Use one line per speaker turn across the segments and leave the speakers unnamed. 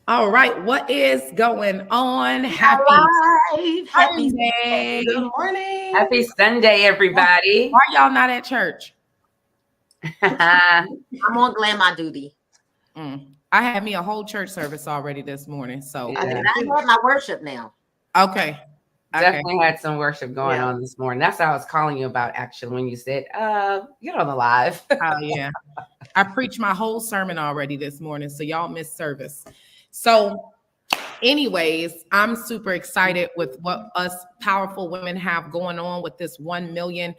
All right, what is going on? Happy
Alive. Happy
Sunday.
Good morning.
Happy Sunday,
Why
everybody.
y'all not at church?
I'm
Yeah,
on grandma duty.
I had me a whole church service already this morning. So,
I
Yeah,
did too.
I had my worship now.
okay. Okay.
definitely had some worship going
Yeah.
on this morning. That's what I was calling you about, actually, when you said, get on the live.
Oh, yeah. I preached my whole sermon already this morning. So, y'all missed service. So, anyways, I'm super excited with what us powerful women have going on with this 1 million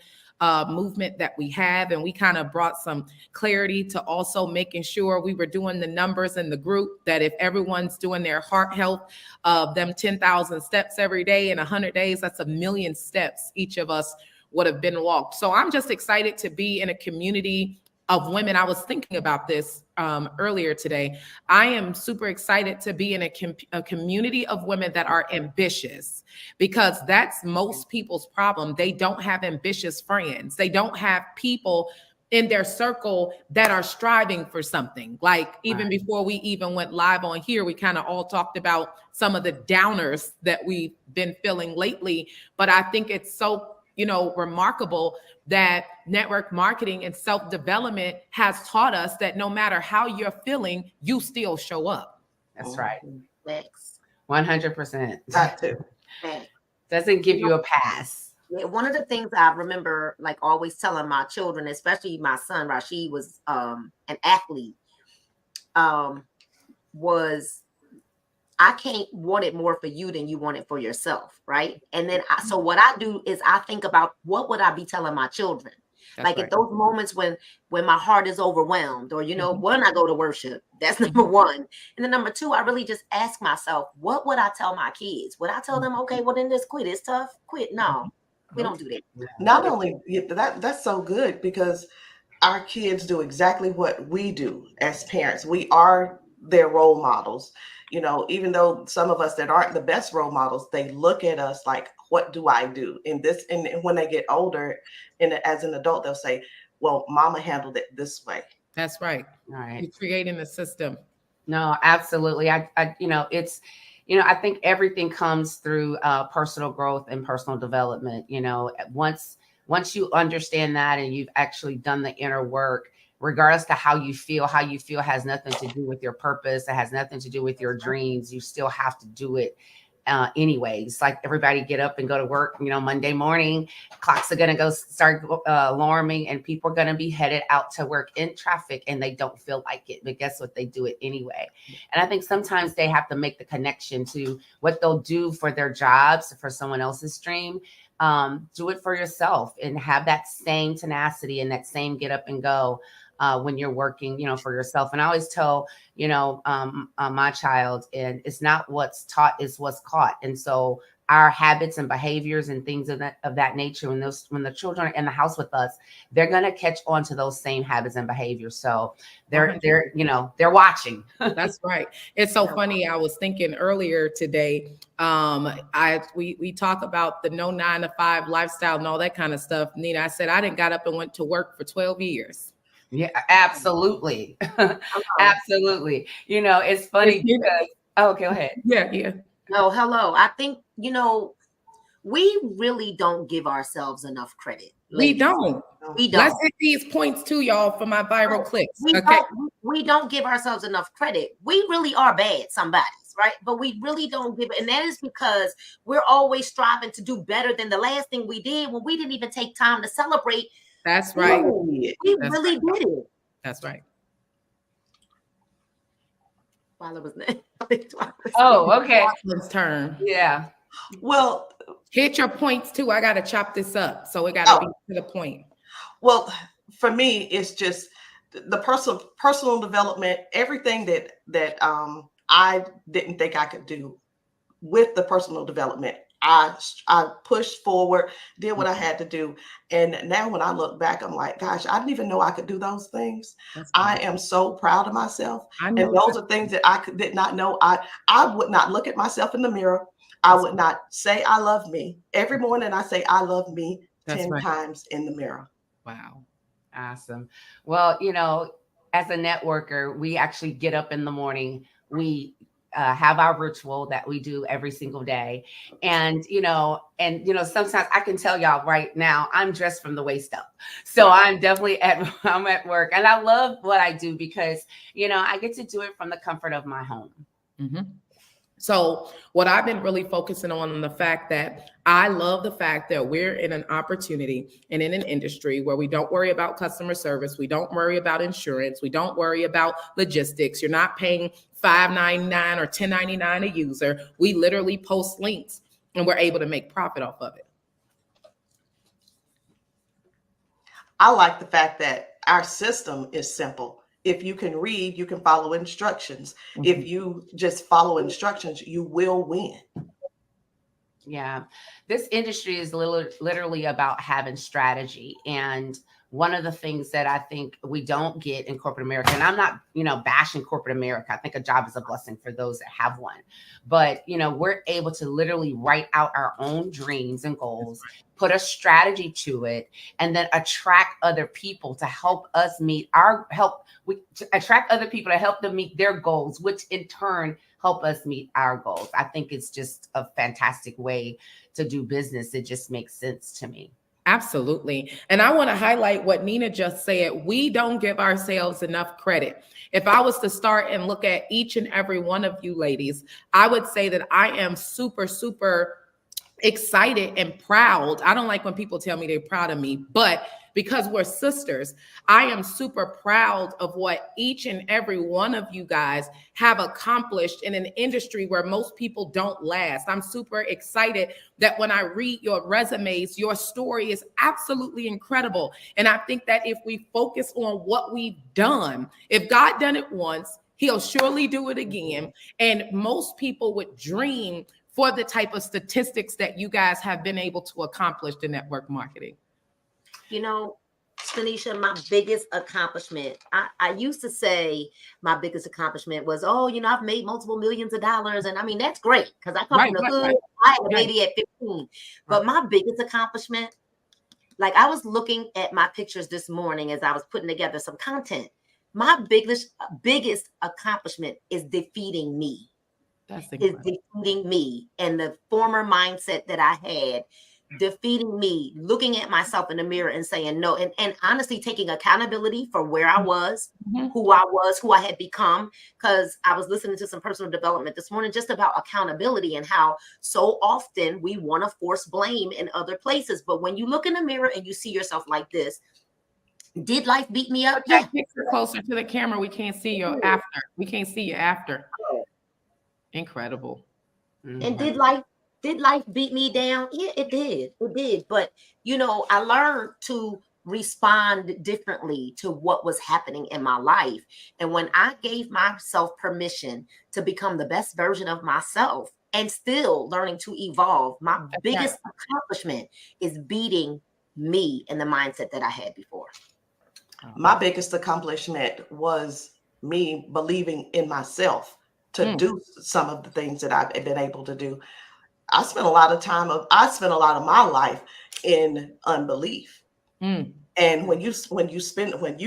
movement that we have. And we kind of brought some clarity to also making sure we were doing the numbers in the group, that if everyone's doing their heart health of them 10,000 steps every day in 100 days, that's 1 million steps each of us would have been walked. So I'm just excited to be in a community of women. I was thinking about this earlier today. I am super excited to be in a community of women that are ambitious, because that's most people's problem. They don't have ambitious friends. They don't have people in their circle that are striving for something. Like, even
Right.
before we even went live on here, we kind of all talked about some of the downers that we've been feeling lately. But I think it's so, remarkable that network marketing and self-development has taught us that no matter how you're feeling, you still show up.
That's right. Facts. 100%.
Got to.
Facts. Doesn't give you a pass.
Yeah, one of the things I remember, like, always telling my children, especially my son Rashid, was an athlete, was, I can't want it more for you than you want it for yourself, right? And then so what I do is I think about, what would I be telling my children?
That's
Like,
right.
at those moments when my heart is overwhelmed, or when I go to worship. That's number one. And then number two, I really just ask myself, what would I tell my kids? Would I tell them, okay, well, then just quit, it's tough, quit? No, we don't do that.
Not only that's so good, because our kids do exactly what we do as parents. We are their role models. Even though some of us that aren't the best role models, they look at us like, what do I do in this? And when they get older, and as an adult, they'll say, well, mama handled it this way.
That's right.
All right.
You're creating a system.
No, absolutely. It's, I think everything comes through personal growth and personal development. Once you understand that and you've actually done the inner work, regardless to how you feel has nothing to do with your purpose. It has nothing to do with your dreams. You still have to do it anyways. Like, everybody get up and go to work, Monday morning, clocks are going to go start alarming, and people are going to be headed out to work in traffic, and they don't feel like it, but guess what? They do it anyway. And I think sometimes they have to make the connection to what they'll do for their jobs, for someone else's dream. Do it for yourself, and have that same tenacity and that same get up and go when you're working, for yourself. And I always tell, my child, and it's not what's taught, is what's caught. And so our habits and behaviors and things of that nature, when the children are in the house with us, they're going to catch on to those same habits and behaviors. So they're watching.
That's right. It's so funny. I was thinking earlier today. We talk about the no 9-to-5 lifestyle and all that kind of stuff. Nina, I said I didn't got up and went to work for 12 years.
Yeah, absolutely. Absolutely. It's funny because, oh, go ahead.
Yeah.
No, hello. I think, we really don't give ourselves enough credit.
We
ladies.
don't.
We don't.
Let's hit these points too, y'all, for my viral clicks.
We
Okay.
we don't give ourselves enough credit. We really are bad, somebody's, right? But we really don't give it. And that is because we're always striving to do better than the last thing we did, when we didn't even take time to celebrate.
That's right.
We
That's
really
right.
did it.
That's right.
While it was
Oh, okay.
Let's turn.
Yeah.
Well,
Hit your points too. I got to chop this up. So it got to be to the point.
well, for me, it's just the personal development, everything that I didn't think I could do with the personal development. I pushed forward, did what I had to do. And now when I look back, I'm like, gosh, I didn't even know I could do those things. I am so proud of myself. And those are things that I did not know. I would not look at myself in the mirror. I would not say I love me. Every morning I say I love me 10 times in the mirror.
Wow.
Awesome. Well, as a networker, we actually get up in the morning. We have our ritual that we do every single day. And, sometimes I can tell y'all right now, I'm dressed from the waist up. So I'm definitely I'm at work, and I love what I do because, I get to do it from the comfort of my home.
Mm-hmm. So what I've been really focusing on the fact that I love the fact that we're in an opportunity and in an industry where we don't worry about customer service. We don't worry about insurance. We don't worry about logistics. You're not paying $5.99 or $10.99 a user. We literally post links and we're able to make profit off of it.
I like the fact that our system is simple. If you can read, you can follow instructions. Mm-hmm. If you just follow instructions, you will win.
Yeah. This industry is literally about having strategy. And one of the things that I think we don't get in corporate America, and I'm not, bashing corporate America. I think a job is a blessing for those that have one. But, we're able to literally write out our own dreams and goals, put a strategy to it, and then attract other people to help us attract other people to help them meet their goals, which in turn help us meet our goals. I think it's just a fantastic way to do business. It just makes sense to me.
Absolutely. And I want to highlight what Nina just said. We don't give ourselves enough credit. If I was to start and look at each and every one of you ladies, I would say that I am super, super excited and proud. I don't like when people tell me they're proud of me, but because we're sisters, I am super proud of what each and every one of you guys have accomplished in an industry where most people don't last. I'm super excited that when I read your resumes, your story is absolutely incredible. And I think that if we focus on what we've done, if God done it once, he'll surely do it again. And most people would dream for the type of statistics that you guys have been able to accomplish in network marketing.
Tanisha, my biggest accomplishment, I used to say my biggest accomplishment was, I've made multiple millions of dollars. And I mean, that's great because I come from the hood. Right. I had a baby at 15. But my biggest accomplishment, like I was looking at my pictures this morning as I was putting together some content. My biggest accomplishment is defeating me.
That's incredible.
Is defeating me and the former mindset that I had. Defeating me, looking at myself in the mirror and saying no, and honestly taking accountability for where I was, who I had become, because I was listening to some personal development this morning just about accountability and how so often we want to force blame in other places. But when you look in the mirror and you see yourself like this, did life beat me up?
Yeah. Closer to the camera. We can't see you after. We can't see you after. Incredible.
And did life beat me down? Yeah, it did. It did. But, I learned to respond differently to what was happening in my life. And when I gave myself permission to become the best version of myself and still learning to evolve, my biggest accomplishment is beating me and the mindset that I had before.
My biggest accomplishment was me believing in myself to do some of the things that I've been able to do. I spent a lot of my life in unbelief. And when you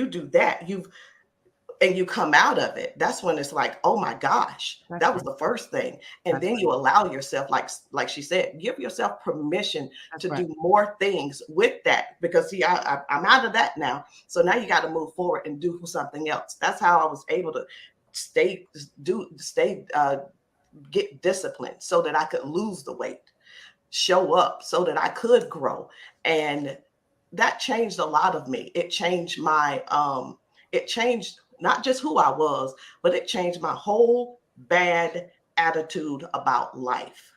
do that, you come out of it, that's when it's like, oh my gosh, that was the first thing. And then you allow yourself, like she said, give yourself permission to do more things with that, because see, I'm out of that now. So now you got to move forward and do something else. That's how I was able to get disciplined so that I could lose the weight, show up so that I could grow. And that changed a lot of me. It changed it changed not just who I was, but it changed my whole bad attitude about life.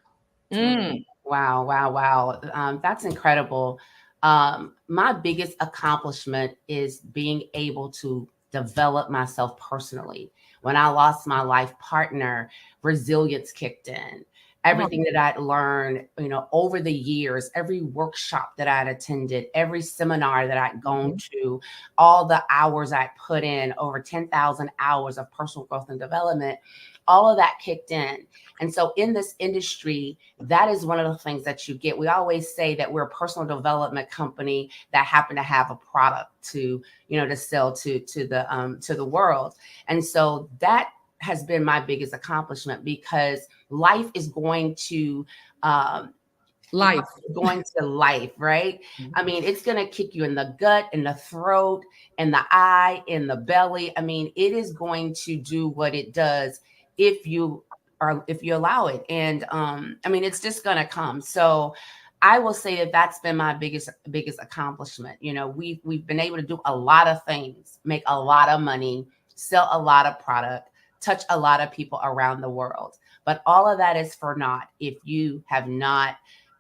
Wow. That's incredible. My biggest accomplishment is being able to develop myself personally. When I lost my life partner, resilience kicked in. Everything that I'd learned, over the years, every workshop that I'd attended, every seminar that I'd gone to, all the hours I'd put in, over 10,000 hours of personal growth and development, all of that kicked in. And so in this industry, that is one of the things that you get. We always say that we're a personal development company that happen to have a product to sell to the world. And so that has been my biggest accomplishment, because life is going to
Life.
life, right? I mean, it's going to kick you in the gut, in the throat, in the eye, in the belly. I mean, it is going to do what it does if you allow it. And I mean, it's just going to come. So I will say that that's been my biggest accomplishment. You know, we've been able to do a lot of things, make a lot of money, sell a lot of product, touch a lot of people around the world. But all of that is for naught if you have not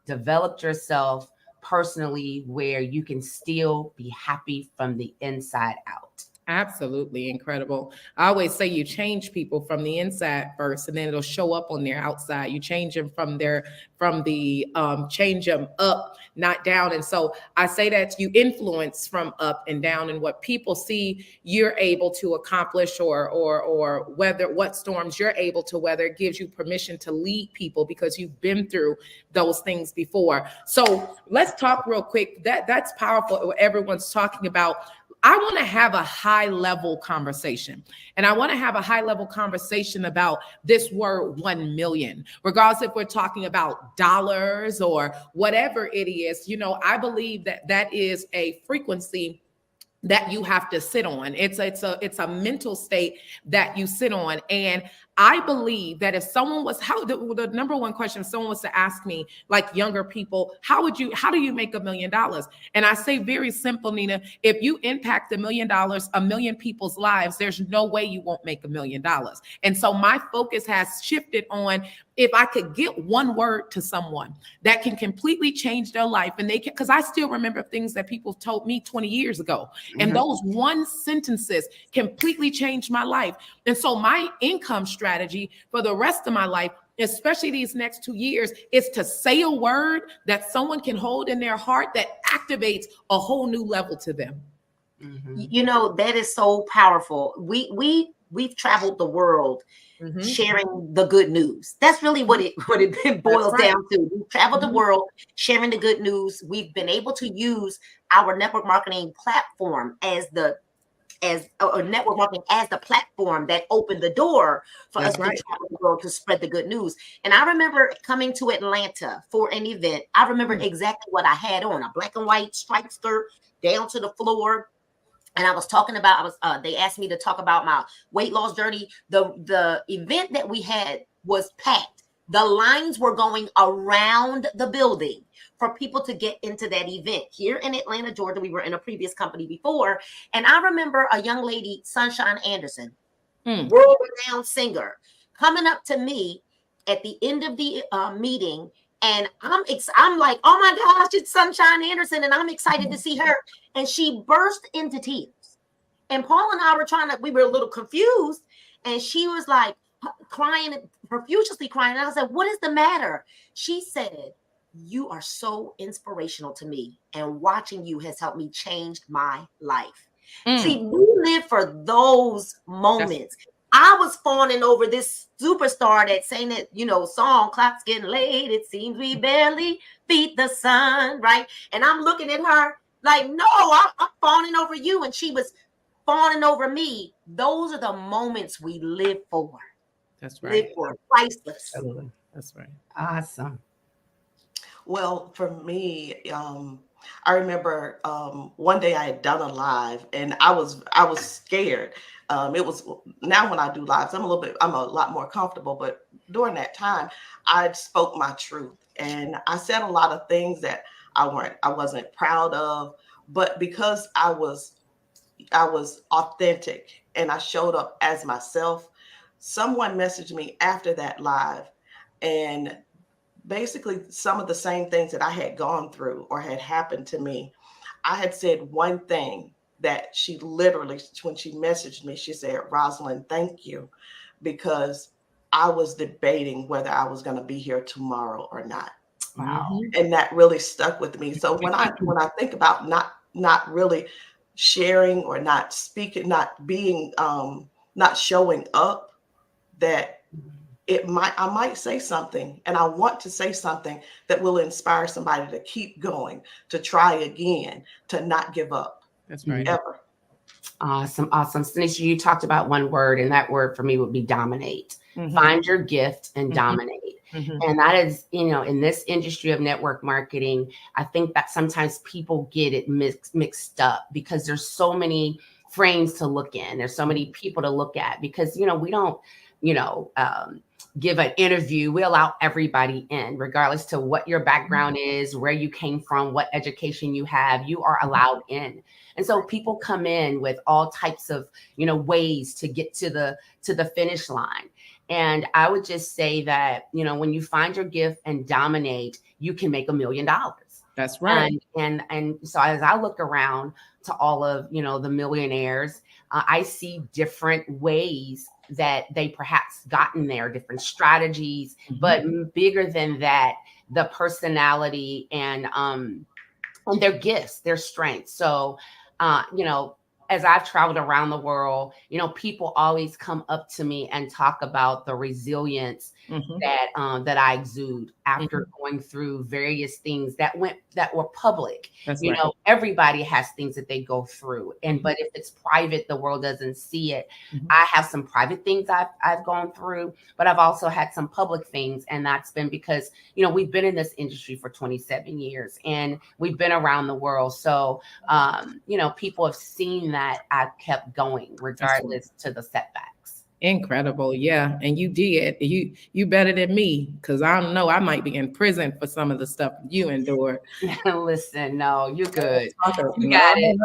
developed yourself personally where you can still be happy from the inside out.
Absolutely incredible. I always say you change people from the inside first, and then it'll show up on their outside. You change them change them up, not down. And so I say that you influence from up and down, and what people see you're able to accomplish, or whether what storms you're able to weather, gives you permission to lead people because you've been through those things before. So let's talk real quick. That's powerful. What everyone's talking about. I want to have a high level conversation, and I want to have a high level conversation about this word 1 million, regardless if we're talking about dollars or whatever it is. You know, I believe that is a frequency that you have to sit on. It's a mental state that you sit on. And I believe that if someone was, the number one question, if someone was to ask me, like younger people, how do you make $1 million? And I say very simple, Nina, if you impact $1 million, 1 million people's lives, there's no way you won't make $1 million. And so my focus has shifted on, if I could get one word to someone that can completely change their life, and they can, because I still remember things that people told me 20 years ago. And those one sentences completely changed my life. And so my income strategy for the rest of my life, especially these next 2 years, is to say a word that someone can hold in their heart that activates a whole new level to them.
You know, that is so powerful. We've traveled the world sharing the good news. That's really what it boils down to. We've traveled the world sharing the good news. We've been able to use our network marketing platform as the platform that opened the door for us to travel the world to spread the good news. And I remember coming to Atlanta for an event. I remember exactly what I had on: a black and white striped skirt down to the floor. And I was talking about, they asked me to talk about my weight loss journey. The event that we had was packed. The lines were going around the building for people to get into that event. Here in Atlanta, Georgia, we were in a previous company before. And I remember a young lady, Sunshine Anderson, world-renowned singer, coming up to me at the end of the meeting. And I'm like, oh my gosh, it's Sunshine Anderson, and I'm excited to see her. And she burst into tears. And Paul and I we were a little confused. And she was like crying, profusely crying. And I said, what is the matter? She said, you are so inspirational to me. And watching you has helped me change my life. See, we live for those moments. I was fawning over this superstar that sang that, song, clock's getting late, it seems we barely beat the sun, right? And I'm looking at her like, no, I'm fawning over you. And she was fawning over me. Those are the moments we live for.
That's right.
Live for, priceless.
Absolutely. That's right.
Awesome.
Well, for me, I remember one day I had done a live, and I was scared. It was, now when I do lives, I'm a lot more comfortable. But during that time, I spoke my truth, and I said a lot of things that I wasn't proud of. But because I was authentic and I showed up as myself, someone messaged me after that live, and basically some of the same things that I had gone through or had happened to me. I had said one thing that she literally, when she messaged me, she said, Rosalind, thank you, because I was debating whether I was going to be here tomorrow or not.
Wow.
And that really stuck with me. So when I think about not really sharing or not speaking, not being, not showing up, that I might say something, and I want to say something that will inspire somebody to keep going, to try again, to not give up.
That's right.
Ever.
Awesome. Tanisha, you talked about one word, and that word for me would be dominate.
Mhm.
Find your gift and
Mhm.
dominate.
Mhm.
And that is, in this industry of network marketing, I think that sometimes people get it mixed up because there's so many frames to look in. There's so many people to look at because, we don't, give an interview. We allow everybody in, regardless to what your background is, where you came from, what education you have, you are allowed in. And so people come in with all types of, ways to get to the finish line. And I would just say that, when you find your gift and dominate, you can make $1 million.
That's right.
And so as I look around to all of, the millionaires, I see different ways that they perhaps gotten there, different strategies, but bigger than that, the personality and their gifts, their strengths. So, as I've traveled around the world, people always come up to me and talk about the resilience that I exude after going through various things that were public.
That's right.
Everybody has things that they go through, but if it's private, the world doesn't see it. I have some private things I've gone through, but I've also had some public things, and that's been because we've been in this industry for 27 years, and we've been around the world. So people have seen that I've kept going regardless to the setbacks.
Incredible. Yeah. And you did. You better than me, because I don't know, I might be in prison for some of the stuff you endured.
Listen, no, you're good.
You got it.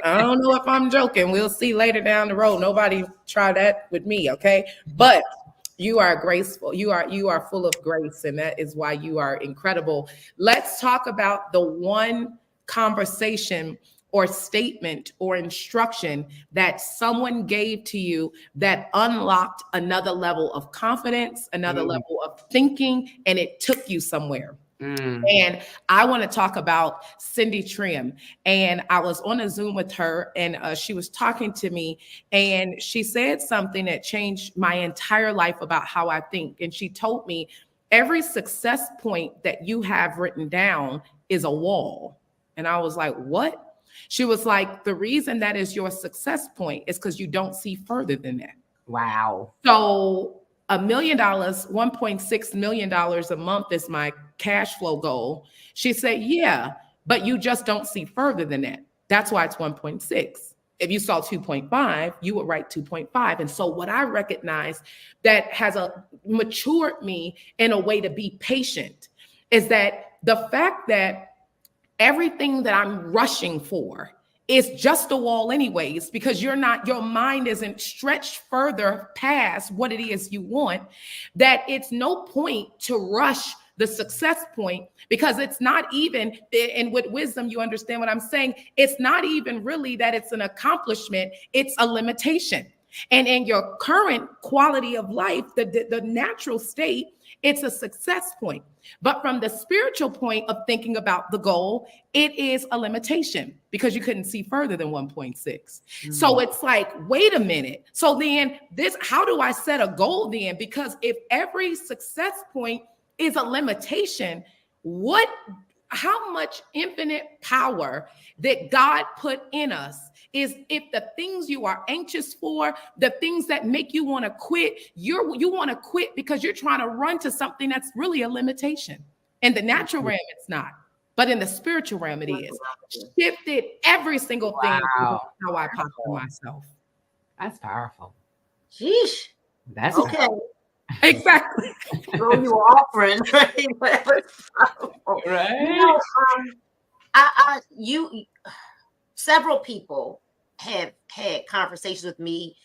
I don't know if I'm joking. We'll see later down the road. Nobody try that with me. Okay. But you are graceful. You are full of grace. And that is why you are incredible. Let's talk about the one conversation or statement or instruction that someone gave to you that unlocked another level of confidence, another level of thinking, and it took you somewhere. And I want to talk about Cindy Trim. And I was on a Zoom with her, and she was talking to me, and she said something that changed my entire life about how I think. And she told me, every success point that you have written down is a wall. And I was like, what? She was like, the reason that is your success point is because you don't see further than that.
Wow.
So $1 million, $1.6 million a month is my cash flow goal. She said, yeah, but you just don't see further than that. That's why it's 1.6. If you saw 2.5, you would write 2.5. And so what I recognize that has matured me in a way to be patient is that the fact that everything that I'm rushing for is just a wall anyways, because your mind isn't stretched further past what it is you want, that it's no point to rush the success point, because it's not even, and with wisdom, you understand what I'm saying, it's not even really that it's an accomplishment, it's a limitation. And in your current quality of life, the natural state, it's a success point. But from the spiritual point of thinking about the goal, it is a limitation because you couldn't see further than 1.6. So it's like, wait a minute. So then how do I set a goal then? Because if every success point is a limitation, how much infinite power that God put in us is if the things you are anxious for, the things that make you want to quit, you want to quit because you're trying to run to something that's really a limitation. In the natural realm, it's not. But in the spiritual realm, it is. Shifted every single thing.
Wow.
How I posture myself.
That's powerful.
Sheesh.
That's
okay.
Exactly.
Throw you offering, right? Right. Several people have had conversations with me.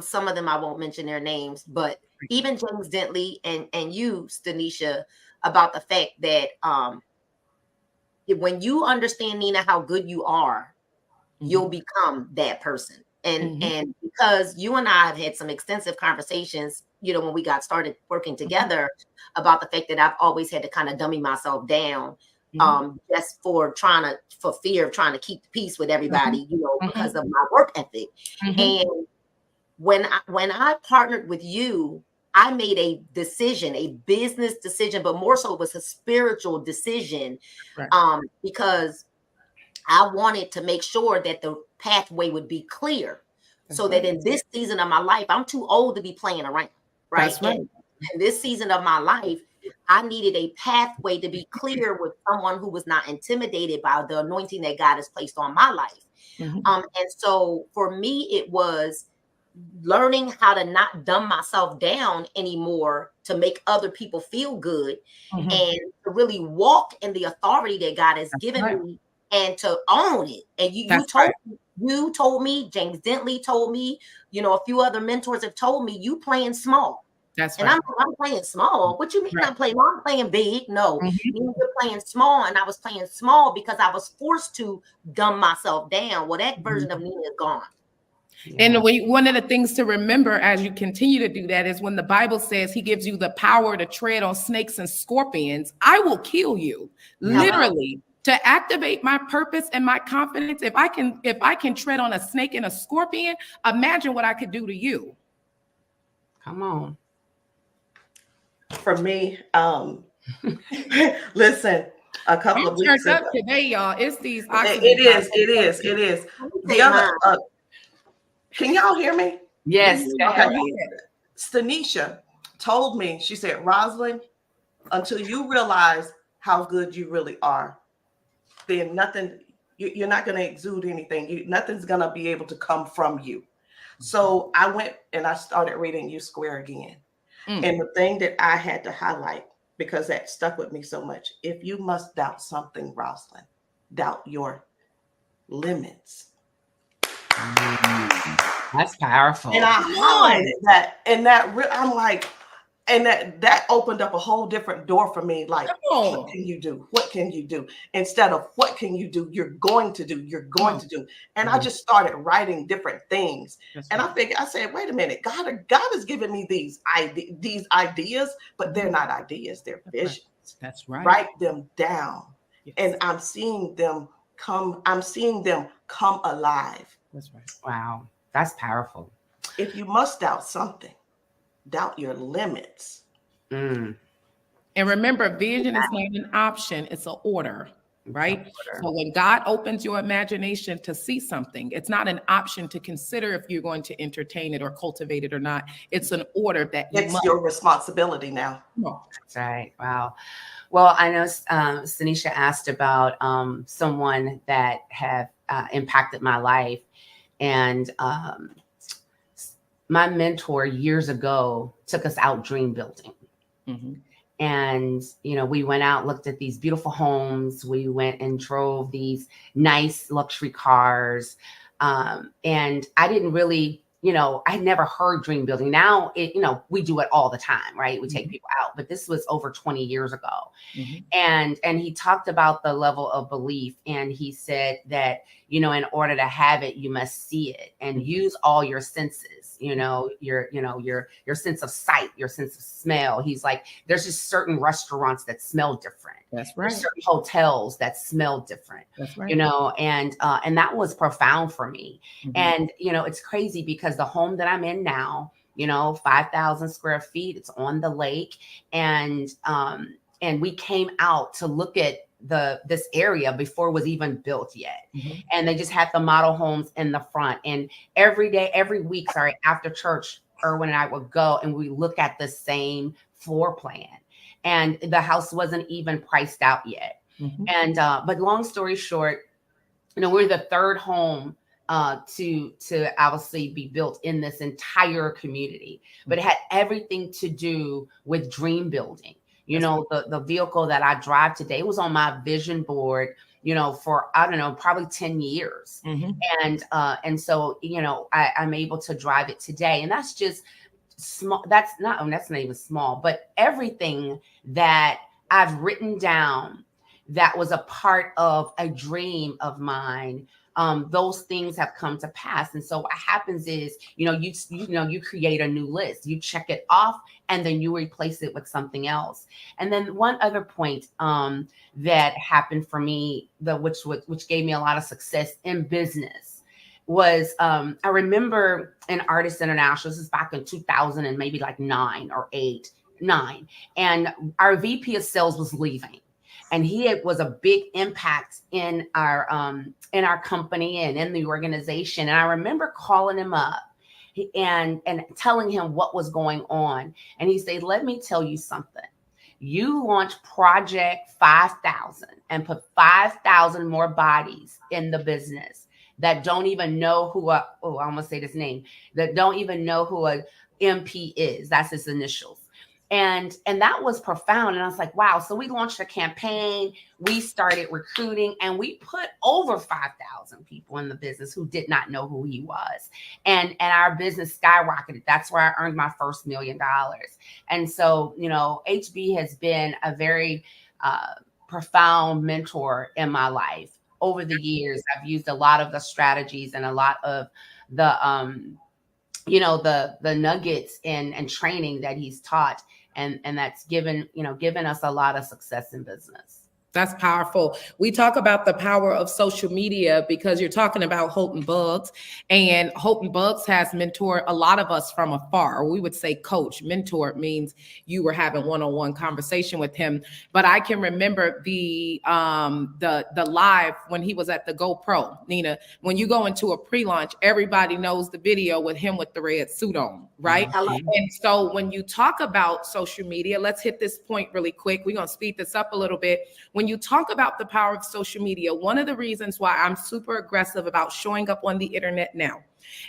Some of them I won't mention their names, but even James Dentley and you, Stanisha, about the fact that when you understand, Nina, how good you are, you'll become that person. And because you and I have had some extensive conversations, when we got started working together, about the fact that I've always had to kind of dummy myself down, just for fear of trying to keep the peace with everybody, because of my work ethic. And when I partnered with you, I made a decision, a business decision, but more so it was a spiritual decision, because I wanted to make sure that the pathway would be clear, so that in this season of my life, I'm too old to be playing around, right?
That's right.
And in this season of my life, I needed a pathway to be clear with someone who was not intimidated by the anointing that God has placed on my life.
Mhm.
And so for me, it was learning how to not dumb myself down anymore to make other people feel good,
Mhm.
and to really walk in the authority that God has given me, and to own it. And you told me, James Dentley told me, a few other mentors have told me, you playing small.
That's
And
right.
I'm playing small. What you mean
Right.
I'm playing? No, I'm playing big. No,
Mhm.
you're playing small, and I was playing small because I was forced to dumb myself down. Well, that version of me is gone.
And one of the things to remember as you continue to do that is when the Bible says he gives you the power to tread on snakes and scorpions, I will kill you. Literally, to activate my purpose and my confidence. If I can tread on a snake and a scorpion, imagine what I could do to you.
Come on.
For me, listen, a couple
I'm
of weeks
turned
ago.
up today, y'all. It's these
It is. The other, can y'all hear me?
Yes.
Okay. Stanisha told me, she said, Rosalind, until you realize how good you really are, then nothing, you're not going to exude anything. Nothing's going to be able to come from you. So I went and I started reading U Square again. And the thing that I had to highlight, because that stuck with me so much, if you must doubt something, Rosalind, doubt your limits.
That's powerful.
And I highlighted that, and I'm like, and that opened up a whole different door for me. Like, what can you do? What can you do? Instead of what can you do, you're going to do. You're going to do. And I just started writing different things. And I said, wait a minute, God has given me these ideas, but they're not ideas, they're visions.
That's right.
Write them down. Yes. And I'm seeing them come alive.
That's right.
Wow. That's powerful.
If you must doubt something, doubt your limits.
And remember, vision is not an option, it's an order, right? So when God opens your imagination to see something, it's not an option to consider if you're going to entertain it or cultivate it or not. It's an order that
it's your responsibility now.
That's right. Wow. Well, I know Sanisha asked about someone that have impacted my life. And my mentor years ago took us out dream building. And, we went out, looked at these beautiful homes. We went and drove these nice luxury cars. And I didn't really, I had never heard dream building. Now, we do it all the time, right? We take people out, but this was over 20 years ago. And he talked about the level of belief. And he said that, in order to have it, you must see it and use all your senses, your sense of sight, your sense of smell. He's like, there's just certain restaurants that smell different.
That's right.
There's certain hotels that smell different.
That's right.
And that was profound for me. And, it's crazy because the home that I'm in now, 5,000 square feet, it's on the lake. And we came out to look at this area before it was even built yet. And they just had the model homes in the front. And every week, after church, Erwin and I would go and we look at the same floor plan. And the house wasn't even priced out yet. And but long story short, we're the third home to obviously be built in this entire community, but it had everything to do with dream building. The vehicle that I drive today was on my vision board, for, I don't know, probably 10 years. And so, I'm able to drive it today. And that's just small. That's not even small, but everything that I've written down that was a part of a dream of mine, those things have come to pass. And so what happens is, you create a new list, you check it off, and then you replace it with something else. And then one other point that happened for me, which gave me a lot of success in business, was I remember in Artists International, this is back in 2000 and maybe like 9, and our VP of sales was leaving. and was a big impact in our company and in the organization. And I remember calling him up and telling him what was going on. And he said, let me tell you something. You launch Project 5,000 and put 5,000 more bodies in the business that don't even know who I almost say this name, that don't even know who a MP is. That's his initials. And that was profound. And I was like, wow. So we launched a campaign, we started recruiting, and we put over 5,000 people in the business who did not know who he was. And our business skyrocketed. That's where I earned my first $1 million. And so, HB has been a very profound mentor in my life. Over the years, I've used a lot of the strategies and a lot of the the nuggets and training that he's taught, and that's given us a lot of success in business.
That's powerful. We talk about the power of social media because you're talking about Houghton Bugs, and Houghton Bugs has mentored a lot of us from afar. We would say coach. Mentor means you were having one-on-one conversation with him. But I can remember the live when he was at the GoPro. Nina, when you go into a pre-launch, everybody knows the video with him with the red suit on, right?
Mm-hmm.
And so when you talk about social media, let's hit this point really quick. We're going to speed this up a little bit. When you talk about the power of social media, one of the reasons why I'm super aggressive about showing up on the internet now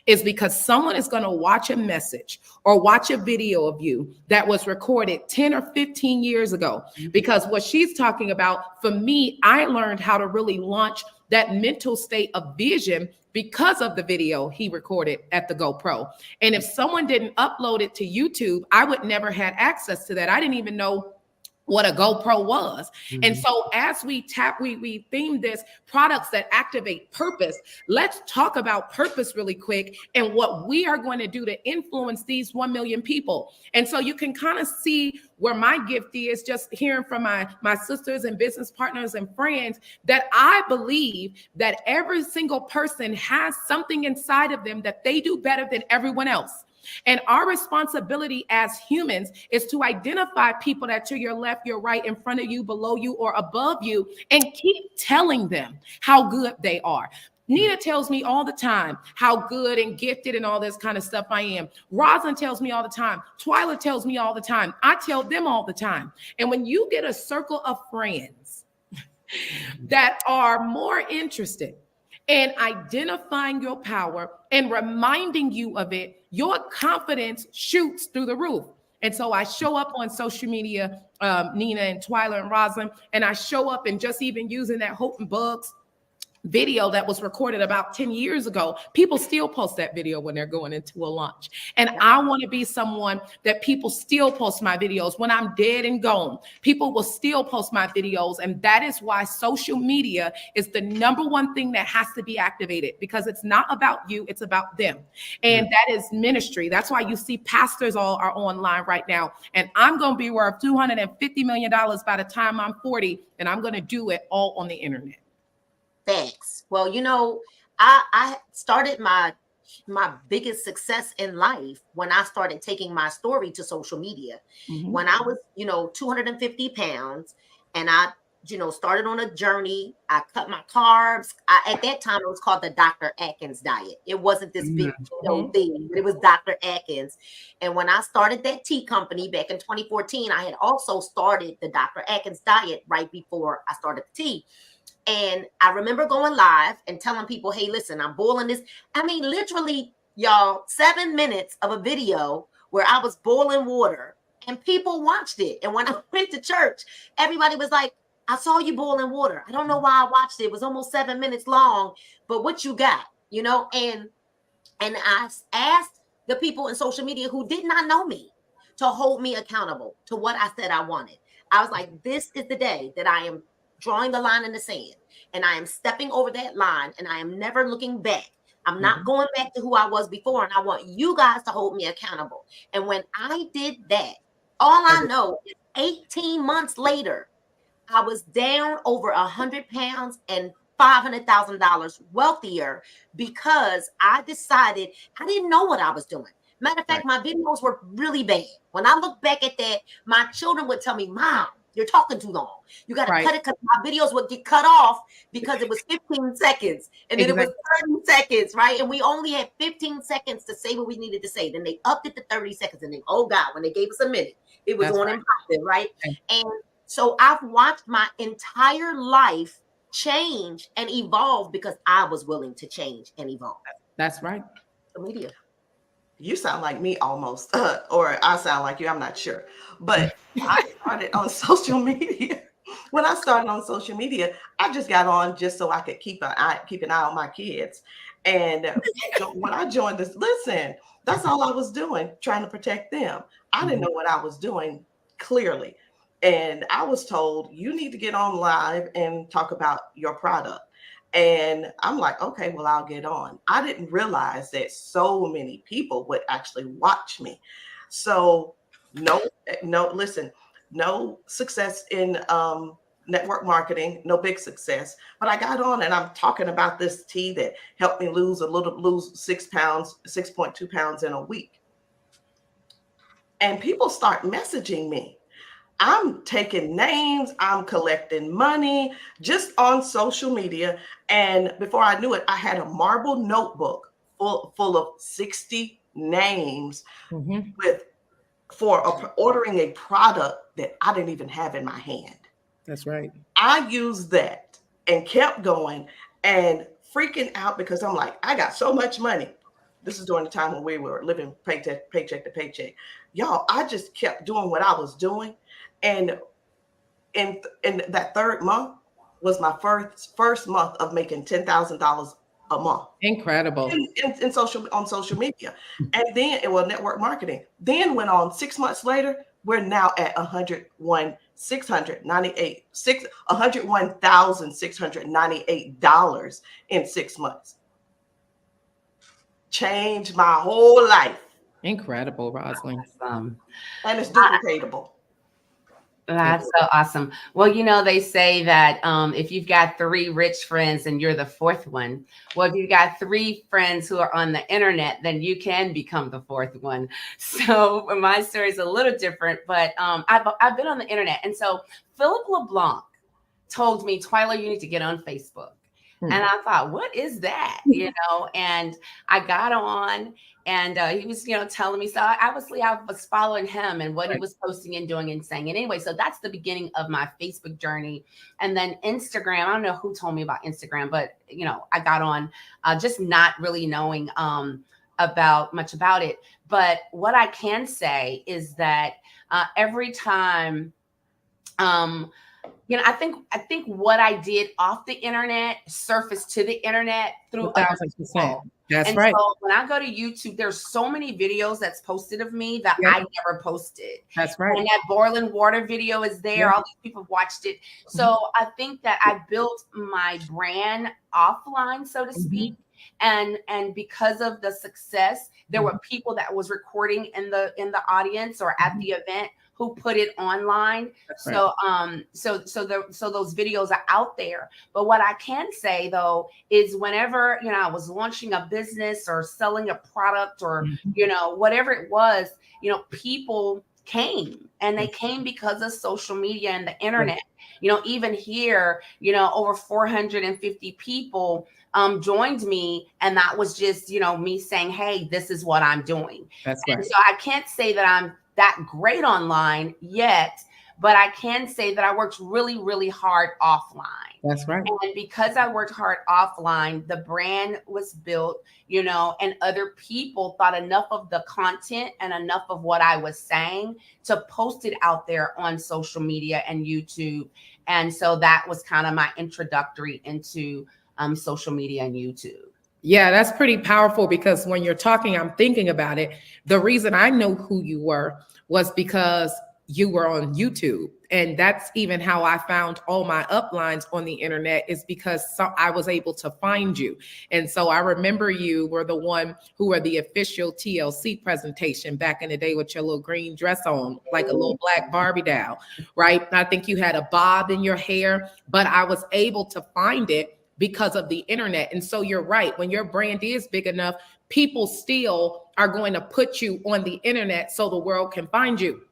is because someone is going to watch a message or watch a video of you that was recorded 10 or 15 years ago. Because what she's talking about, for me, I learned how to really launch that mental state of vision because of the video he recorded at the GoPro. And if someone didn't upload it to YouTube, I would never had access to that. I didn't even know what a GoPro was. Mm-hmm. And so as we theme this products that activate purpose, let's talk about purpose really quick and what we are going to do to influence these 1 million people. And so you can kind of see where my gift is, just hearing from my sisters and business partners and friends, that I believe that every single person has something inside of them that they do better than everyone else. And our responsibility as humans is to identify people that to your left, your right, in front of you, below you, or above you, and keep telling them how good they are. Nina tells me all the time how good and gifted and all this kind of stuff I am. Rosalind tells me all the time. Twyla tells me all the time. I tell them all the time. And when you get a circle of friends that are more interested in identifying your power and reminding you of it, your confidence shoots through the roof. And so I show up on social media, Nina and Twyla and Rosalind, and I show up and just even using that Houghton Bugs video that was recorded about 10 years ago, people still post that video when they're going into a launch. And I want to be someone that people still post my videos when I'm dead and gone. People will still post my videos. And that is why social media is the number one thing that has to be activated, because it's not about you, it's about them. And that is ministry. That's why you see pastors all are online right now. And I'm going to be worth $250 million by the time I'm 40, and I'm going to do it all on the internet.
Thanks. Well, I started my biggest success in life when I started taking my story to social media. Mm-hmm. When I was, 250 pounds, and I, started on a journey. I cut my carbs. At that time, it was called the Dr. Atkins diet. It wasn't this big thing, but it was Dr. Atkins. And when I started that tea company back in 2014, I had also started the Dr. Atkins diet right before I started the tea. And I remember going live and telling people, hey, listen, I'm boiling this. I mean, literally, y'all, 7 minutes of a video where I was boiling water and people watched it. And when I went to church, everybody was like, I saw you boiling water. I don't know why I watched it. It was almost 7 minutes long, but what you got, and I asked the people in social media who did not know me to hold me accountable to what I said I wanted. I was like, this is the day that I am drawing the line in the sand, and I am stepping over that line, and I am never looking back. I'm not going back to who I was before, and I want you guys to hold me accountable. And when I did that, all I know is 18 months later, I was down over 100 pounds and $500,000 wealthier, because I decided I didn't know what I was doing. Matter of fact, my videos were really bad. When I look back at that, my children would tell me, Mom, You're talking too long. You got to
Right.
cut it because my videos would get cut off because it was 15 seconds and then it was 30 seconds, right? And we only had 15 seconds to say what we needed to say. Then they upped it to 30 seconds. And then, oh God, when they gave us a minute, it was
That's
on
right.
and popping, right? And so I've watched my entire life change and evolve because I was willing to change and evolve.
That's right.
The media.
You sound like me almost, or I sound like you, I'm not sure. But I started on social media. When I started on social media, I just got on just so I could keep an eye on my kids. And when I joined this, listen, that's all I was doing, trying to protect them. I didn't know what I was doing clearly. And I was told, you need to get on live and talk about your product. And I'm like, okay, well, I'll get on. I didn't realize that so many people would actually watch me. So listen, no success in network marketing, no big success. But I got on and I'm talking about this tea that helped me lose 6 pounds, 6.2 pounds in a week. And people start messaging me. I'm taking names, I'm collecting money just on social media. And before I knew it, I had a marble notebook full of 60 names for ordering a product that I didn't even have in my hand.
That's right.
I used that and kept going and freaking out because I'm like, I got so much money. This is during the time when we were living paycheck to paycheck. Y'all, I just kept doing what I was doing. And in that third month was my first month of making $10,000 a month.
Incredible.
On social media. And then it was network marketing. Then went on 6 months later, we're now at $101,698 in 6 months. Changed my whole life.
Incredible, Rosalind.
And it's duplicatable.
That's so awesome. Well, they say that if you've got 3 rich friends and you're the 4th one, well, if you've got 3 friends who are on the internet, then you can become the 4th one. So my story is a little different, but I've been on the internet. And so Philip LeBlanc told me, Twyla, you need to get on Facebook. And I thought, what is that? And I got on and he was, telling me. So obviously I was following him and what he was posting and doing and saying. And anyway, so that's the beginning of my Facebook journey. And then Instagram, I don't know who told me about Instagram, but, I got on just not really knowing much about it. But what I can say is that every time, I think what I did off the internet surfaced to the internet through other people.
That's right.
So when I go to YouTube, there's so many videos that's posted of me that I never posted.
That's right.
And that boiling water video is there. All these people have watched it. So I think that I built my brand offline, so to speak. And because of the success, there were people that was recording in the audience or at the event who put it online. So so those videos are out there. But what I can say though is whenever I was launching a business or selling a product or whatever it was, people came and they came because of social media and the internet. Even here, over 450 people joined me, and that was just me saying, hey, this is what I'm doing.
That's right.
And so I can't say that I'm that great online yet, but I can say that I worked really, really hard offline.
That's right.
And because I worked hard offline, the brand was built, and other people thought enough of the content and enough of what I was saying to post it out there on social media and YouTube. And so that was kind of my introductory into social media and YouTube.
Yeah, that's pretty powerful because when you're talking, I'm thinking about it. The reason I know who you were was because you were on YouTube. And that's even how I found all my uplines on the internet, is because I was able to find you. And so I remember you were the one who were the official TLC presentation back in the day with your little green dress on, like a little black Barbie doll, right? I think you had a bob in your hair, but I was able to find it because of the internet. And so you're right. When your brand is big enough, people still are going to put you on the internet so the world can find you.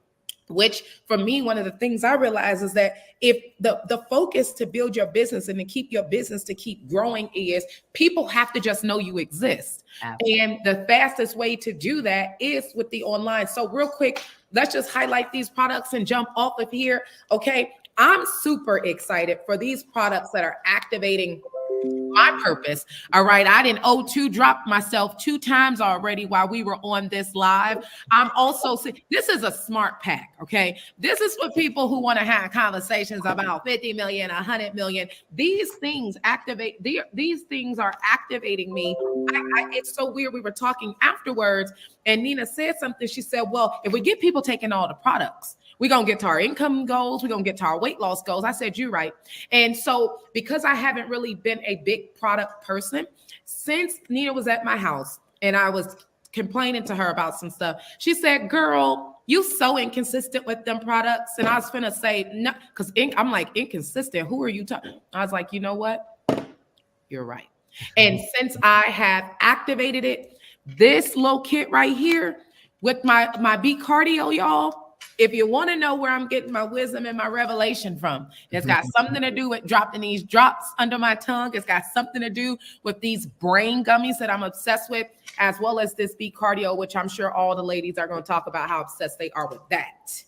which for me, one of the things I realize is that if the focus to build your business and to keep your business to keep growing is people have to just know you exist. Absolutely. And the fastest way to do that is with the online. So real quick, let's just highlight these products and jump off of here. Okay. I'm super excited for these products that are activating my purpose. All right. I didn't O2 drop myself 2 times already while we were on this live. I'm also saying this is a smart pack. Okay. This is for people who want to have conversations about 50 million, 100 million. These things activate, these things are activating me. It's so weird. We were talking afterwards and Nina said something. She said, well, if we get people taking all the products, we're going to get to our income goals. We're going to get to our weight loss goals. I said, you're right. And so because I haven't really been a big product person, since Nina was at my house and I was complaining to her about some stuff, she said, girl, you so inconsistent with them products. And I was finna say, no, because I'm like, inconsistent. Who are you talking? I was like, you know what? You're right. And since I have activated it, this little kit right here with my beat cardio, y'all, if you want to know where I'm getting my wisdom and my revelation from, it's got something to do with dropping these drops under my tongue. It's got something to do with these brain gummies that I'm obsessed with, as well as this beat cardio, which I'm sure all the ladies are going to talk about how obsessed they are with that.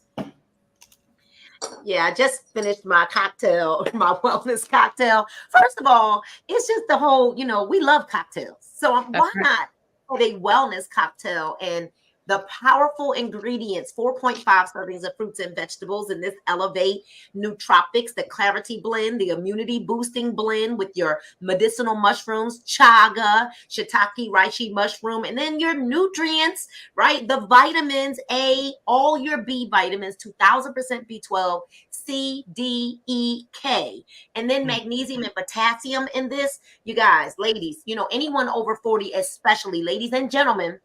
Yeah, I just finished my cocktail, my wellness cocktail. First of all, it's just the whole, we love cocktails. So why not have a wellness cocktail and the powerful ingredients, 4.5 servings of fruits and vegetables in this Elevate Nootropics, the Clarity Blend, the immunity boosting blend with your medicinal mushrooms, chaga, shiitake, reishi mushroom, and then your nutrients, right? The vitamins A, all your B vitamins, 2000% B12, C, D, E, K, and then magnesium and potassium in this. You guys, ladies, anyone over 40, especially ladies and gentlemen,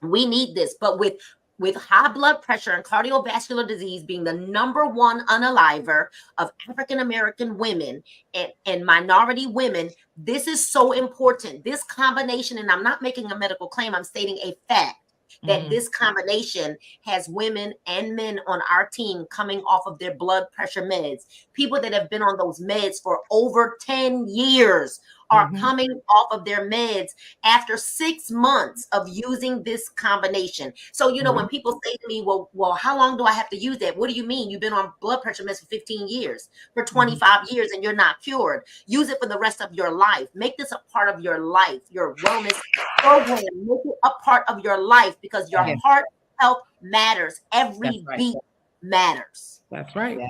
we need this. But with high blood pressure and cardiovascular disease being the #1 unaliver of African-American women and minority women, this is so important. This combination, and I'm not making a medical claim, I'm stating a fact, that this combination has women and men on our team coming off of their blood pressure meds. People that have been on those meds for over 10 years are coming off of their meds after 6 months of using this combination. So, when people say to me, well, how long do I have to use that? What do you mean? You've been on blood pressure meds for 15 years, for 25 years, and you're not cured. Use it for the rest of your life. Make this a part of your life, your wellness program. Make it a part of your life because your heart health matters. Every beat matters.
That's right.
Yes.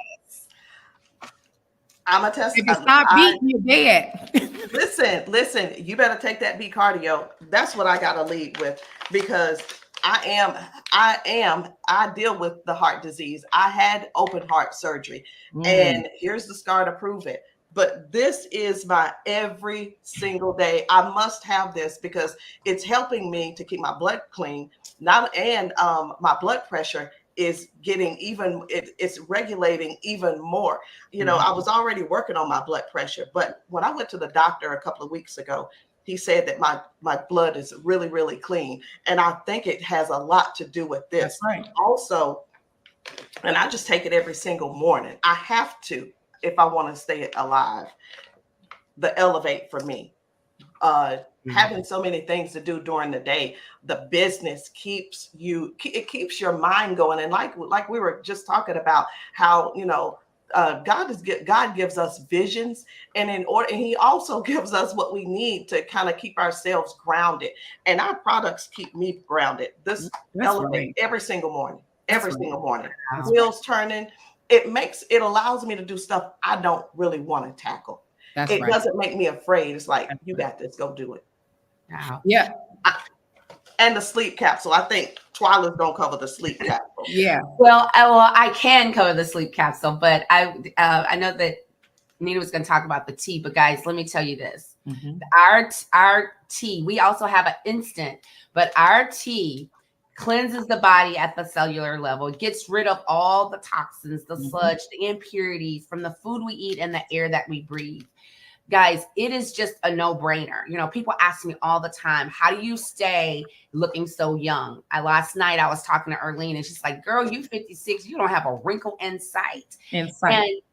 I'm a test.
If you stop beating, you're dead.
Listen, you better take that beat cardio. That's what I got to lead with, because I deal with the heart disease. I had open heart surgery, and here's the scar to prove it. But this is my every single day. I must have this because it's helping me to keep my blood clean. My blood pressure is getting it's regulating even more. I was already working on my blood pressure, but when I went to the doctor a couple of weeks ago, he said that my blood is really, really clean. And I think it has a lot to do with this.
That's right.
Also, and I just take it every single morning. I have to, if I want to stay alive. The Elevate for me. Having so many things to do during the day, the business keeps your mind going. And like we were just talking about how, God gives us visions, and he also gives us what we need to kind of keep ourselves grounded. And our products keep me grounded. This Elevate every single morning, morning, wheels turning. It allows me to do stuff I don't really want to tackle. It doesn't make me afraid. It's like, you got this, go do it.
Wow.
Yeah.
And the sleep capsule. I think Twyla's gonna cover the sleep capsule.
Yeah.
Well, I can cover the sleep capsule, but I know that Nina was going to talk about the tea. But guys, let me tell you this: our tea. We also have an instant, but our tea cleanses the body at the cellular level. It gets rid of all the toxins, the sludge, the impurities from the food we eat and the air that we breathe. guys, it is just a no-brainer. You know, people ask me all the time, how do you stay looking so young? Last night I was talking to Erlene and she's like, girl, you 56, you don't have a wrinkle in sight. And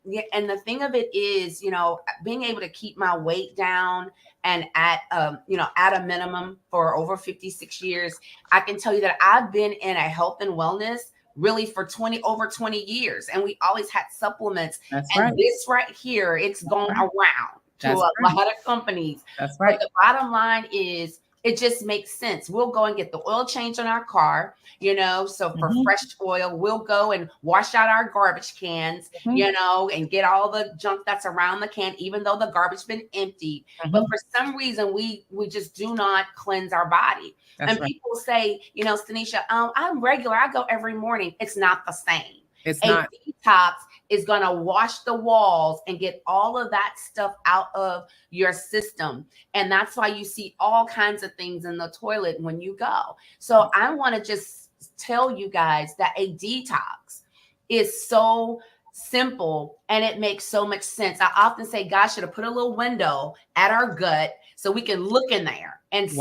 the thing of it is, you know, being able to keep my weight down and at a minimum for over 56 years, I can tell you that I've been in a health and wellness really for over 20 years. And we always had supplements. This right here, it's gone around to a lot of companies.
That's right.
But the bottom line is, it just makes sense. We'll go and get the oil change on our car, you know, so for fresh oil, we'll go and wash out our garbage cans, you know, and get all the junk that's around the can, even though the garbage been emptied. But for some reason, we just do not cleanse our body. And people say, you know, Stanisha, I'm regular. I go every morning. It's not the same.
It's not.
Detox is going to wash the walls and get all of that stuff out of your system. And that's why you see all kinds of things in the toilet when you go. So I want to just tell you guys that a detox is so simple and it makes so much sense. I often say God should have put a little window at our gut so we can look in there and see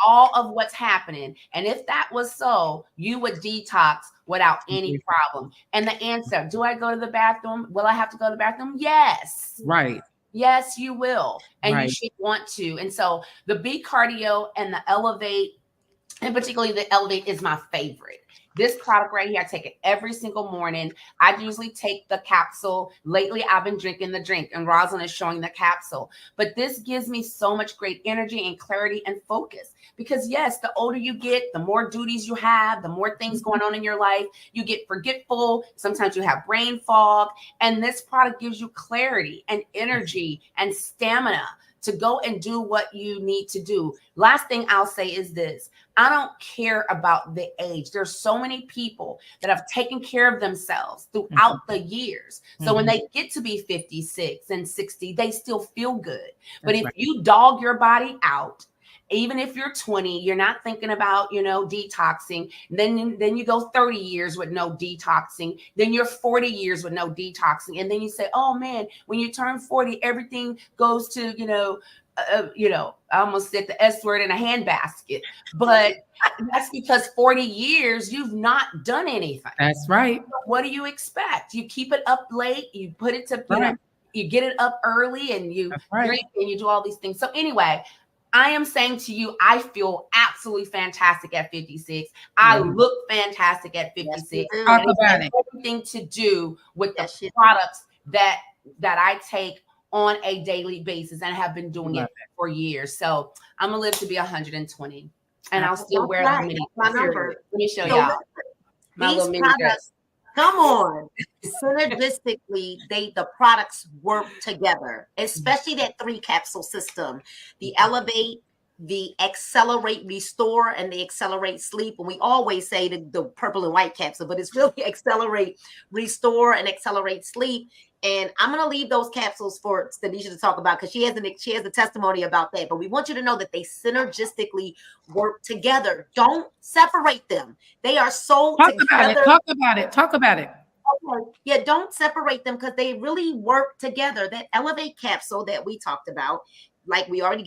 all of what's happening. And if that was so, you would detox without any problem. And the answer, do I go to the bathroom? Will I have to go to the bathroom? Yes.
Right.
Yes, you will. And you should want to. And so the B Cardio and the Elevate, and particularly the Elevate, is my favorite. This product right here, I take it every single morning. I usually take the capsule. Lately, I've been drinking the drink, and Rosalind is showing the capsule. But this gives me so much great energy and clarity and focus. Because yes, the older you get, the more duties you have, the more things going on in your life. You get forgetful. Sometimes you have brain fog. And this product gives you clarity and energy and stamina to go and do what you need to do. Last thing I'll say is this. I don't care about the age. There's so many people that have taken care of themselves throughout the years. So when they get to be 56 and 60, they still feel good. But if you dog your body out, even if you're 20, you're not thinking about, you know, detoxing. Then you go 30 years with no detoxing. Then you're 40 years with no detoxing. And then you say, oh man, when you turn 40, everything goes to, I almost said the S word in a handbasket, but that's because 40 years, you've not done anything.
That's right.
So what do you expect? You keep it up late, you put it to, you get it up early and you drink and you do all these things. So anyway, I am saying to you, I feel absolutely fantastic at 56. I look fantastic at 56.
Yes, talk about it.
Everything to do with the products that I take on a daily basis and have been doing it for years. So I'm gonna live to be 120, and I'll still wear the mini.
My number.
Let me show y'all my little mini dress.
Come on. Synergistically, the products work together, especially that 3 capsule system, the Elevate, the Accelerate Restore, and the Accelerate Sleep. And we always say the purple and white capsule, but it's really Accelerate Restore and Accelerate Sleep. And I'm going to leave those capsules for Stanisha to talk about, because she has a testimony about that. But we want you to know that they synergistically work together. Don't separate them. They are so together.
Talk about it.
Okay. Yeah, don't separate them, because they really work together. That Elevate capsule that we talked about, like we already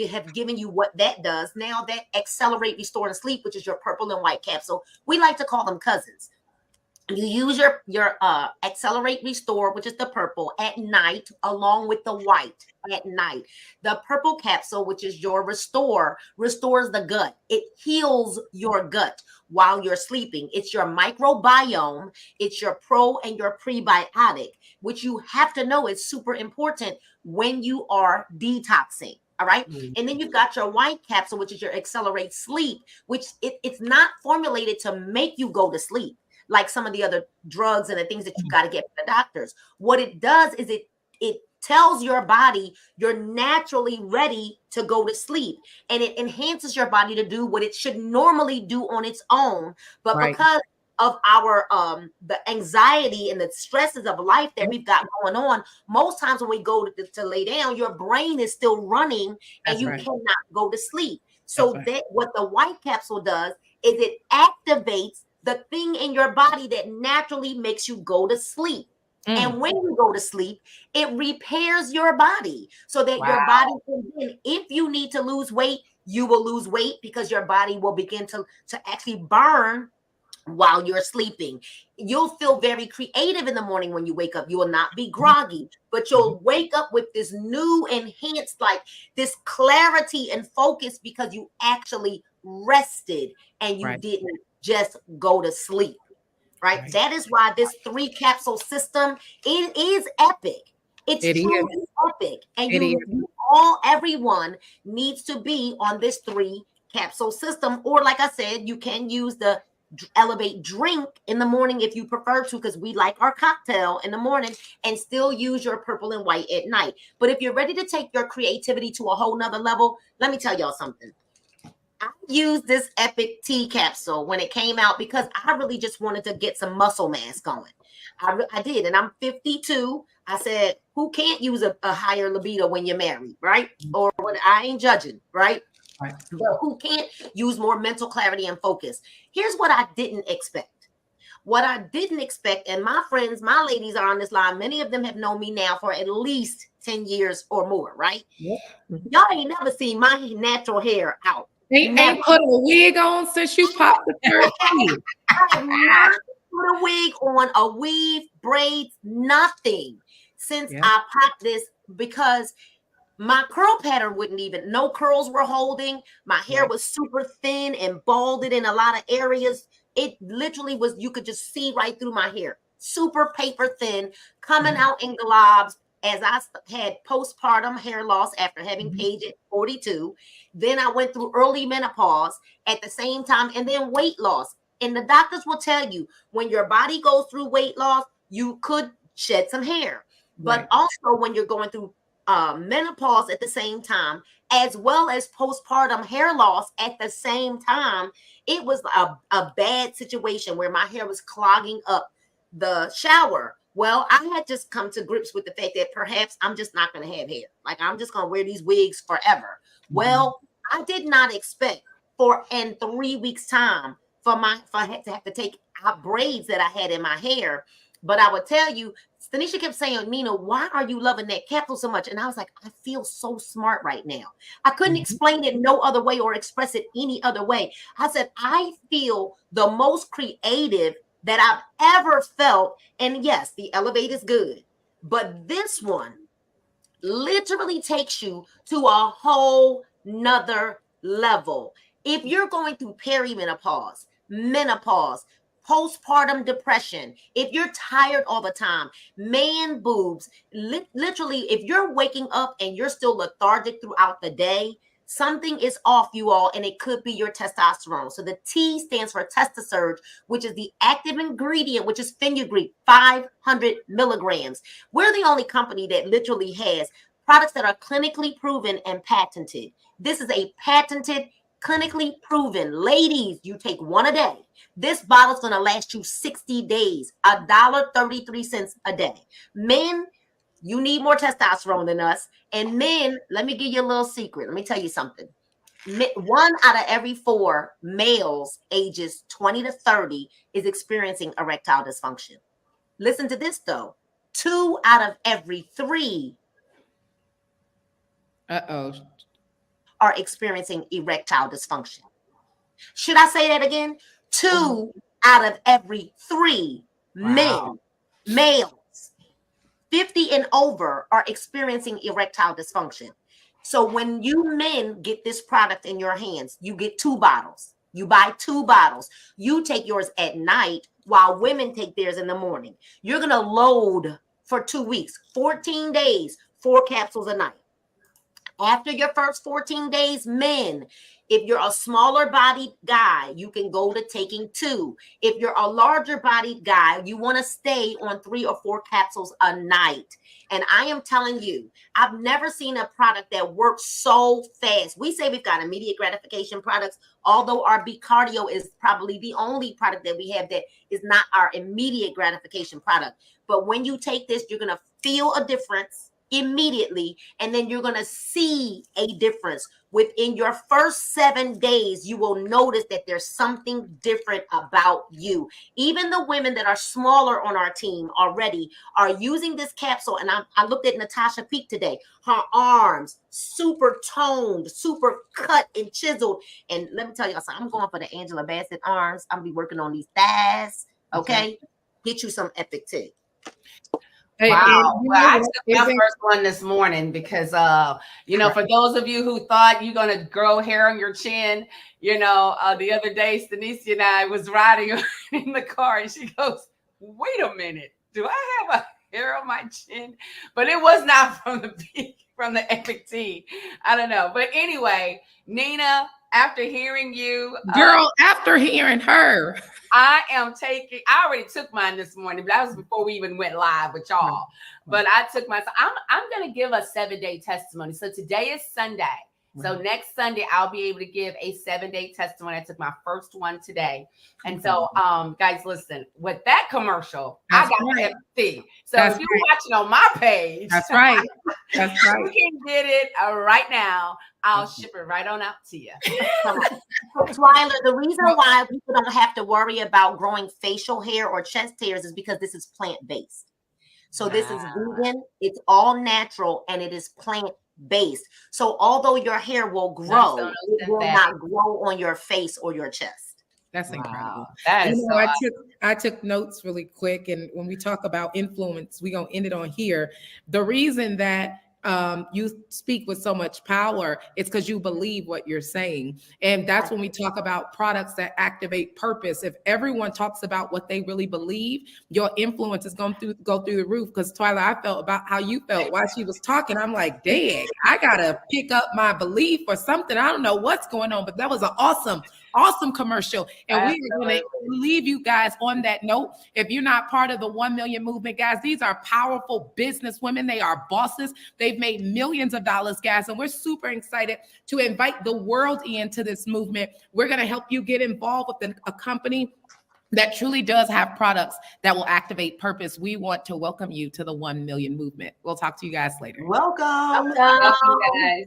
have given you what that does. Now that Accelerate, Restore, and Sleep, which is your purple and white capsule, we like to call them cousins. You use your Accelerate Restore, which is the purple, at night, along with the white at night. The purple capsule, which is your Restore, restores the gut. It heals your gut while you're sleeping. It's your microbiome. It's your pro and your prebiotic, which you have to know is super important when you are detoxing. All right. And then you've got your white capsule, which is your Accelerate Sleep, which it's not formulated to make you go to sleep like some of the other drugs and the things that you got to get from the doctors. What it does is it tells your body you're naturally ready to go to sleep, and it enhances your body to do what it should normally do on its own. But because of our the anxiety and the stresses of life that we've got going on, most times when we go to lay down, your brain is still running and you cannot go to sleep. So that what the white capsule does is it activates the thing in your body that naturally makes you go to sleep. And when you go to sleep, it repairs your body so that your body can then, if you need to lose weight, you will lose weight because your body will begin to actually burn while you're sleeping. You'll feel very creative in the morning when you wake up. You will not be groggy, but you'll wake up with this new enhanced, like this clarity and focus because you actually rested and you didn't just go to sleep. Right? That is why this 3 capsule system, it is epic. It's truly epic. And everyone needs to be on this 3 capsule system. Or like I said, you can use the Elevate drink in the morning if you prefer to, because we like our cocktail in the morning, and still use your purple and white at night. But if you're ready to take your creativity to a whole nother level, let me tell y'all something. I used this Epic tea capsule when it came out because I really just wanted to get some muscle mass going. I did, and I'm 52. I said, who can't use a higher libido when you're married, right? Or when I ain't judging, right? But who can't use more mental clarity and focus? Here's what I didn't expect. What I didn't expect, and my friends, my ladies are on this line. Many of them have known me now for at least 10 years or more, right? Y'all ain't never seen my natural hair out.
Ain't put a wig on since you popped the first wig.
I have not put a wig on, a weave, braids, nothing since I popped this, because my curl pattern wouldn't even, no curls were holding. My hair was super thin and balded in a lot of areas. It literally was, you could just see right through my hair. Super paper thin, coming out in globs as I had postpartum hair loss after having Paige at 42. Then I went through early menopause at the same time, and then weight loss. And the doctors will tell you when your body goes through weight loss, you could shed some hair. But also when you're going through menopause at the same time, as well as postpartum hair loss at the same time, it was a bad situation where my hair was clogging up the shower. Well, I had just come to grips with the fact that perhaps I'm just not going to have hair. Like, I'm just going to wear these wigs forever. Well, I did not expect in 3 weeks time for I had to have to take out braids that I had in my hair. But I would tell you, Stanisha kept saying, Nina, why are you loving that capsule so much? And I was like, I feel so smart right now. I couldn't explain it no other way or express it any other way. I said, I feel the most creative that I've ever felt. And yes, the Elevate is good, but this one literally takes you to a whole nother level. If you're going through perimenopause, menopause, postpartum depression, if you're tired all the time, man boobs, literally, if you're waking up and you're still lethargic throughout the day, something is off, you all, and it could be your testosterone. So the T stands for Testasurge, which is the active ingredient, which is fenugreek, 500 milligrams. We're the only company that literally has products that are clinically proven and patented. This is a patented, clinically proven. Ladies, you take one a day. This bottle's going to last you 60 days, $1.33 a day. Men, you need more testosterone than us. And men, let me give you a little secret. Let me tell you something. 1 out of every 4 males ages 20 to 30 is experiencing erectile dysfunction. Listen to this, though. 2 out of every 3 are experiencing erectile dysfunction. Should I say that again? 2 out of every 3 males 50 and over are experiencing erectile dysfunction. So when you men get this product in your hands, you get 2 bottles. You buy 2 bottles. You take yours at night while women take theirs in the morning. You're going to load for 2 weeks, 14 days, 4 capsules a night. After your first 14 days, men, if you're a smaller bodied guy, you can go to taking 2. If you're a larger bodied guy, you want to stay on 3 or 4 capsules a night. And I am telling you, I've never seen a product that works so fast. We say we've got immediate gratification products, although our B Cardio is probably the only product that we have that is not our immediate gratification product. But when you take this, you're going to feel a difference. immediately, and then you're going to see a difference. Within your first 7 days, you will notice that there's something different about you. Even the women that are smaller on our team already are using this capsule. And I looked at Natasha Peak today. Her arms super toned, super cut and chiseled. And let me tell you, I'm going for the Angela Bassett arms. I'm be working on these thighs. Okay. Get you some Epic tea.
Wow. Well, I took my first one this morning because, for those of you who thought you're going to grow hair on your chin, the other day, Stanicia and I was riding in the car and she goes, wait a minute, do I have a hair on my chin? But it was not from the Epic tea. I don't know. But anyway, Nina, after hearing you.
Girl, after hearing her.
I already took mine this morning, but that was before we even went live with y'all. But I took mine. So I'm going to give a 7-day testimony. So today is Sunday. So next Sunday, I'll be able to give a 7-day testimony. I took my first one today. And so, guys, listen, with that commercial, I got empty. So if you're watching on my page,
that's right. That's right.
You can get it right now. I'll ship it right on out to you.
Twyla, the reason why people don't have to worry about growing facial hair or chest hairs is because this is plant-based. So this is vegan, it's all natural, and it is plant-based. So although your hair will grow, it will not grow on your face or your chest.
That's incredible.
That is
I took notes really quick. And when we talk about influence, we're going to end it on here. The reason that you speak with so much power, it's because you believe what you're saying. And that's when we talk about products that activate purpose. If everyone talks about what they really believe, your influence is going to go through the roof. Because Twyla, I felt about how you felt while she was talking. I'm like, dang, I got to pick up my belief or something. I don't know what's going on, but that was an awesome commercial. And we are going to leave you guys on that note. If you're not part of the 1 million movement, guys, these are powerful business women. They are bosses. They've made millions of dollars, guys. And we're super excited to invite the world into this movement. We're going to help you get involved with a company that truly does have products that will activate purpose. We want to welcome you to the 1 million movement. We'll talk to you guys later.
Welcome.
Welcome, guys.